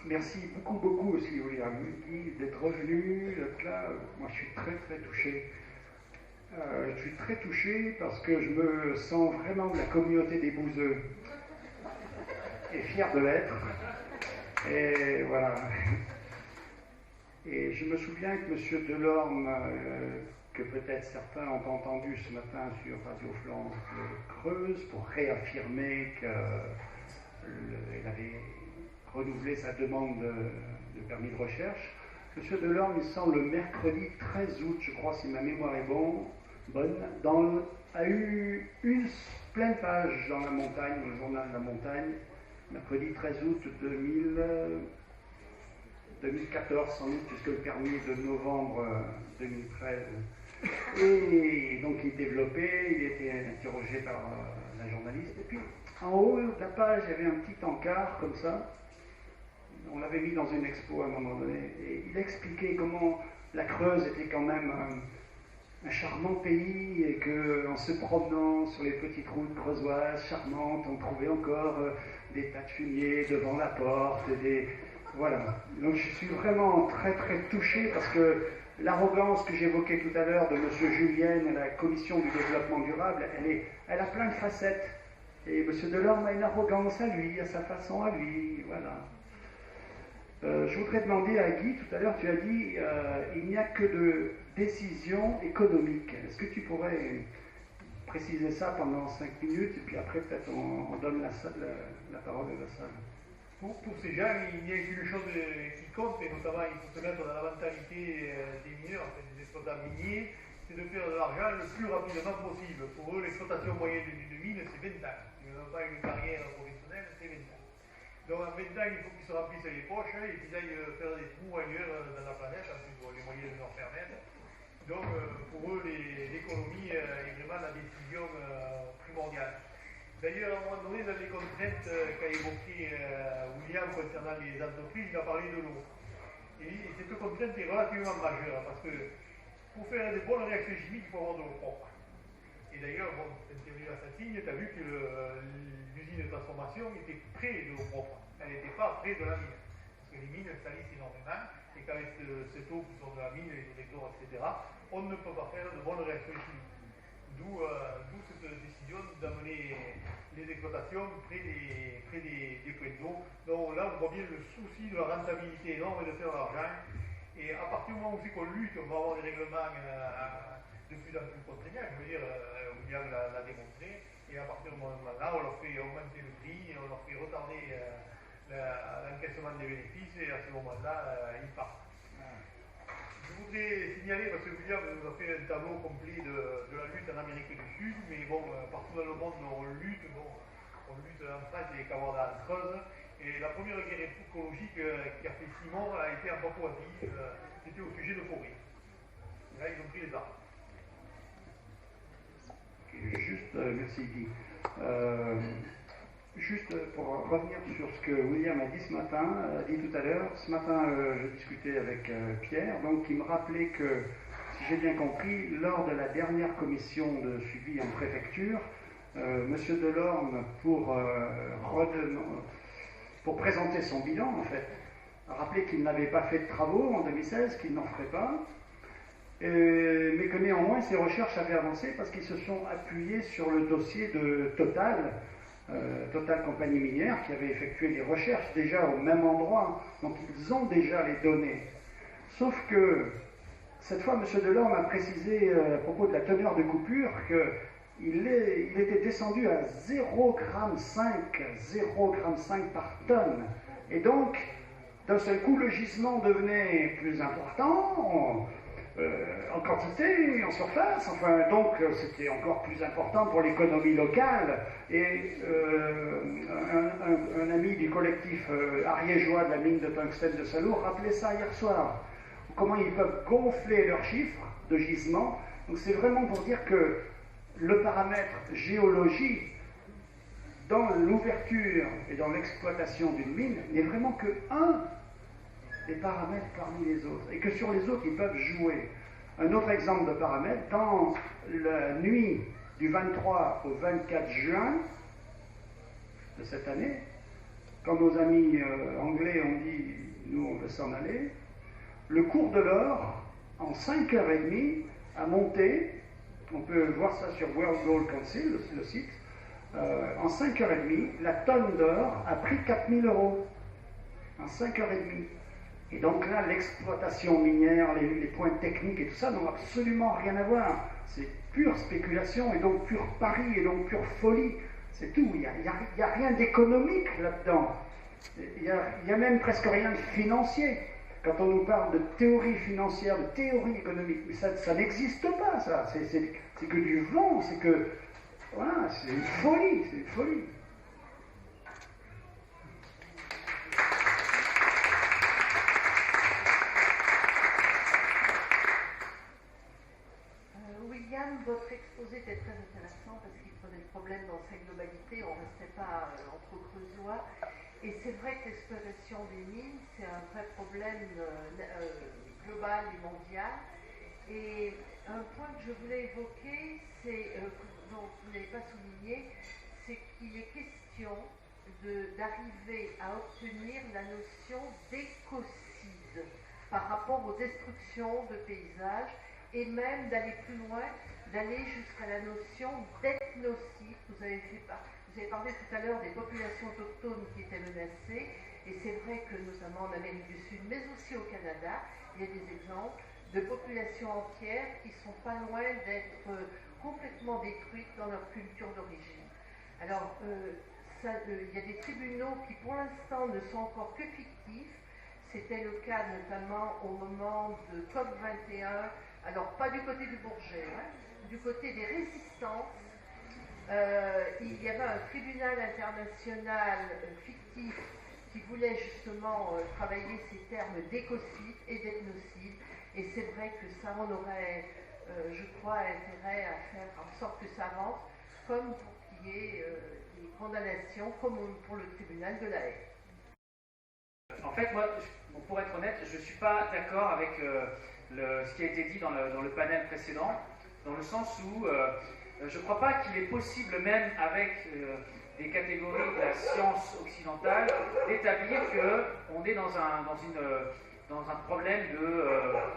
Merci beaucoup aussi, William, d'être revenu, d'être là. Moi, je suis très touché. Je suis très touché parce que je me sens vraiment de la communauté des bouseux et fier de l'être. Et voilà. Et je me souviens que M. Delorme, que peut-être certains ont entendu ce matin sur Radio Flandre Creuse pour réaffirmer qu'il avait renouvelé sa demande de permis de recherche. M. Delorme, il semble le mercredi 13 août, je crois, si ma mémoire est bonne, a eu une pleine page dans La Montagne, le journal de La Montagne, mercredi 13 août 2014, sans doute, puisque le permis est de novembre 2013. Et donc il développait, il était interrogé par la journaliste. Et puis, en haut de la page, il y avait un petit encart comme ça. On l'avait mis dans une expo à un moment donné. Et il expliquait comment la Creuse était quand même un charmant pays et qu'en se promenant sur les petites routes creusoises charmantes, on trouvait encore des tas de fumier devant la porte. Voilà. Donc je suis vraiment très touché parce que l'arrogance que j'évoquais tout à l'heure de M. Julien à la Commission du développement durable, elle a plein de facettes. Et M. Delorme a une arrogance à lui, à sa façon à lui. Voilà. Je voudrais demander à Guy, tout à l'heure tu as dit il n'y a que de décisions économiques. Est-ce que tu pourrais préciser ça pendant 5 minutes et puis après peut-être on donne la parole à la salle. Pour ces gens, il n'y a qu'une chose qui compte, et notamment il faut se mettre dans la mentalité des mineurs, des exploitants miniers, c'est de faire de l'argent le plus rapidement possible. Pour eux, l'exploitation moyenne d'une mine, c'est 20 ans. Ils n'ont pas une carrière professionnelle, c'est 20 ans. Donc en 20 ans, il faut qu'ils se remplissent les poches et qu'ils aillent faire des trous ailleurs dans la planète, en plus les moyens de leur permettre. Donc pour eux, l'économie est vraiment la décision primordiale. D'ailleurs, à un moment donné, dans les contraintes qu'a évoqué William concernant les entreprises, il a parlé de l'eau. Et cette contrainte est relativement majeure parce que pour faire des bonnes réactions chimiques, il faut avoir de l'eau propre. Et d'ailleurs, bon, quand tu es venu à Saint-Signe, tu as vu que l'usine de transformation était près de l'eau propre. Elle n'était pas près de la mine. Parce que les mines salissent énormément et qu'avec cette eau qui sort de la mine, les électeurs, etc., on ne peut pas faire de bonnes réactions chimiques. D'où cette décision d'amener les exploitations près des points d'eau. Donc là, on voit bien le souci de la rentabilité énorme et de faire de l'argent. Et à partir du moment où on lutte, on va avoir des règlements de plus en plus contraignants. Je veux dire, William l'a démontré. Et à partir du moment-là, on leur fait augmenter le prix, on leur fait retarder l'encaissement des bénéfices, et à ce moment-là, ils partent. Je voudrais signaler, parce que William nous a fait un tableau complet de la lutte en Amérique du Sud, mais bon, partout dans le monde, on lutte en France et Canada en Creuse. Et la première guerre écologique qui a fait 6 morts a été en Papouasie, c'était au sujet de forêt. Et là, ils ont pris les armes. Juste, merci Guy. Juste pour revenir sur ce que William a dit ce matin, tout à l'heure, ce matin je discutais avec Pierre, donc il me rappelait que, si j'ai bien compris, lors de la dernière commission de suivi en préfecture, M. Delorme, pour présenter son bilan, en fait, a rappelé qu'il n'avait pas fait de travaux en 2016, qu'il n'en ferait pas, mais que néanmoins ces recherches avaient avancé parce qu'ils se sont appuyés sur le dossier de Total, Total Compagnie Minière, qui avait effectué des recherches déjà au même endroit, donc ils ont déjà les données. Sauf que cette fois, M. Delorme a précisé à propos de la teneur de coupure qu'il était descendu à 0,5 g par tonne. Et donc, d'un seul coup, le gisement devenait plus important en quantité, en surface. Enfin, donc, c'était encore plus important pour l'économie locale. Et un ami du collectif ariégeois de la mine de tungstène de Salour rappelait ça hier soir. Comment ils peuvent gonfler leurs chiffres de gisement. Donc c'est vraiment pour dire que le paramètre géologie dans l'ouverture et dans l'exploitation d'une mine n'est vraiment que un des paramètres parmi les autres, et que sur les autres ils peuvent jouer. Un autre exemple de paramètre, dans la nuit du 23 au 24 juin de cette année, quand nos amis anglais ont dit « nous on veut s'en aller », le cours de l'or, en 5h30, a monté, on peut voir ça sur World Gold Council, le site, en 5h30, la tonne d'or a pris 4 000 €, en 5h30. Et donc là, l'exploitation minière, les points techniques et tout ça n'ont absolument rien à voir. C'est pure spéculation et donc pur pari et donc pure folie. C'est tout, il n'y a rien d'économique là-dedans. Il n'y a même presque rien de financier. Quand on nous parle de théorie financière, de théorie économique, mais ça n'existe pas, ça. C'est que du vent, c'est que... Voilà, c'est une folie, c'est une folie. William, votre exposé était très intéressant parce qu'il prenait le problème dans sa globalité, on ne restait pas entre creusois. Et c'est vrai que l'exploitation des mines, c'est un vrai problème global et mondial. Et un point que je voulais évoquer, dont vous n'avez pas souligné, c'est qu'il est question d'arriver à obtenir la notion d'écocide par rapport aux destructions de paysages et même d'aller plus loin, d'aller jusqu'à la notion d'ethnocide. Vous avez parlé tout à l'heure des populations autochtones qui étaient menacées, et c'est vrai que notamment en Amérique du Sud, mais aussi au Canada, il y a des exemples de populations entières qui sont pas loin d'être complètement détruites dans leur culture d'origine. Alors, il y a des tribunaux qui pour l'instant ne sont encore que fictifs. C'était le cas notamment au moment de COP21, alors pas du côté du Bourget, du côté des résistances. Il y avait un tribunal international fictif qui voulait justement travailler ces termes d'écocide et d'ethnocide, et c'est vrai que ça, on aurait, je crois, intérêt à faire en sorte que ça avance, comme pour qu'il y ait des condamnations, comme pour le tribunal de la Haye. En fait, moi, pour être honnête, je ne suis pas d'accord avec ce qui a été dit dans le panel précédent, dans le sens où je ne crois pas qu'il est possible, même avec des catégories de la science occidentale, d'établir qu'on est dans un problème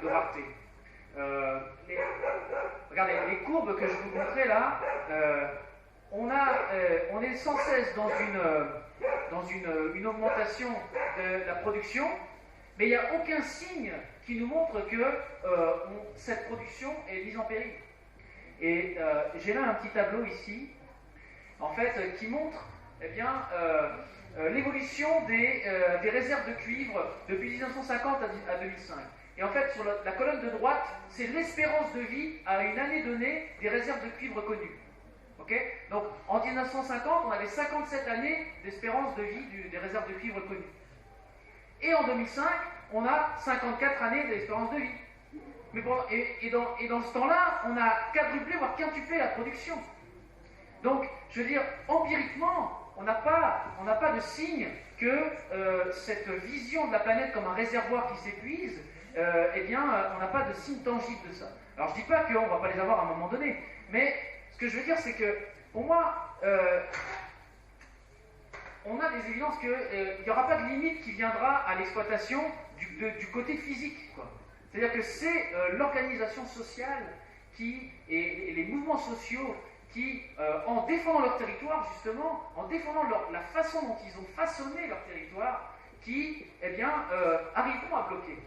de rareté. Regardez, les courbes que je vous montrais là, on est sans cesse dans une augmentation de la production, mais il n'y a aucun signe qui nous montre que cette production est mise en péril. Et j'ai là un petit tableau ici, en fait, qui montre l'évolution des réserves de cuivre depuis 1950 à 2005. Et en fait, sur la colonne de droite, c'est l'espérance de vie à une année donnée des réserves de cuivre connues. Okay, donc, en 1950, on avait 57 années d'espérance de vie des réserves de cuivre connues. Et en 2005, on a 54 années d'espérance de vie. Mais bon, et dans ce temps-là, on a quadruplé, voire quintuplé la production. Donc, je veux dire, empiriquement, on n'a pas de signe que cette vision de la planète comme un réservoir qui s'épuise, on n'a pas de signe tangible de ça. Alors, je ne dis pas qu'on ne va pas les avoir à un moment donné, mais ce que je veux dire, c'est que, pour moi, on a des évidences qu'il n'y aura pas de limite qui viendra à l'exploitation du côté physique, quoi. C'est-à-dire que c'est l'organisation sociale et les mouvements sociaux qui, en défendant leur territoire, justement, en défendant la façon dont ils ont façonné leur territoire, qui, eh bien, arriveront à bloquer.